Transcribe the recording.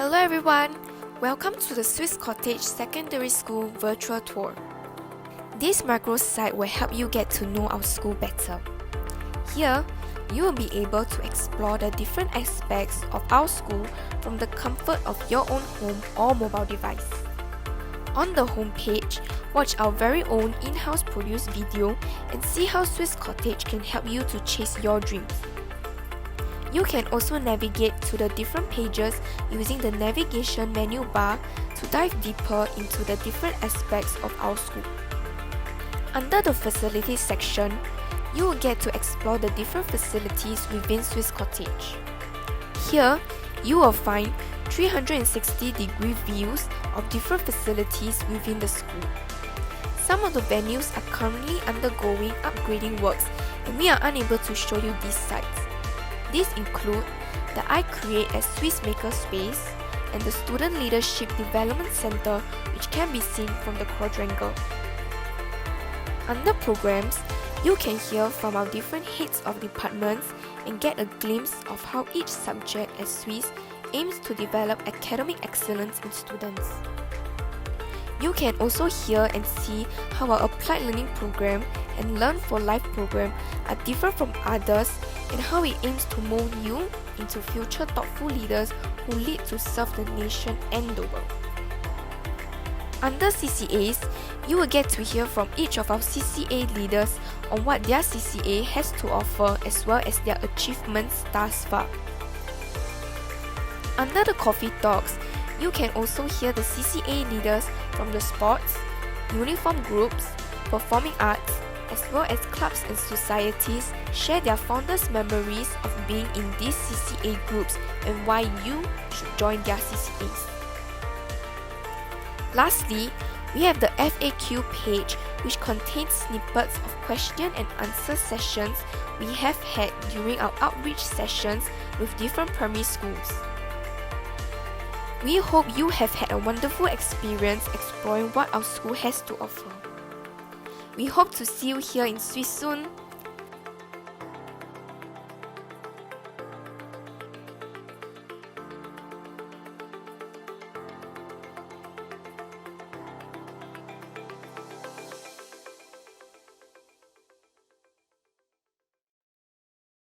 Hello everyone, welcome to the Swiss Cottage Secondary School virtual tour. This microsite will help you get to know our school better. Here, you will be able to explore the different aspects of our school from the comfort of your own home or mobile device. On the home page, watch our very own in-house produced video and see how Swiss Cottage can help you to chase your dreams. You can also navigate to the different pages using the navigation menu bar to dive deeper into the different aspects of our school. Under the facilities section, you will get to explore the different facilities within Swiss Cottage. Here, you will find 360-degree views of different facilities within the school. Some of the venues are currently undergoing upgrading works and we are unable to show you these sites. These include the I Create as Swiss Maker Space and the Student Leadership Development Center, which can be seen from the quadrangle. Under Programs, you can hear from our different heads of departments and get a glimpse of how each subject at Swiss aims to develop academic excellence in students. You can also hear and see how our Applied Learning Program and Learn for Life program are different from others and how it aims to mold you into future thoughtful leaders who lead to serve the nation and the world. Under CCAs, you will get to hear from each of our CCA leaders on what their CCA has to offer as well as their achievements thus far. Under the Coffee Talks, you can also hear the CCA leaders from the sports, uniform groups, performing arts, as well as clubs and societies share their founders' memories of being in these CCA groups and why you should join their CCAs. Lastly, we have the FAQ page, which contains snippets of question and answer sessions we have had during our outreach sessions with different primary schools. We hope you have had a wonderful experience exploring what our school has to offer. We hope to see you here in Swiss soon.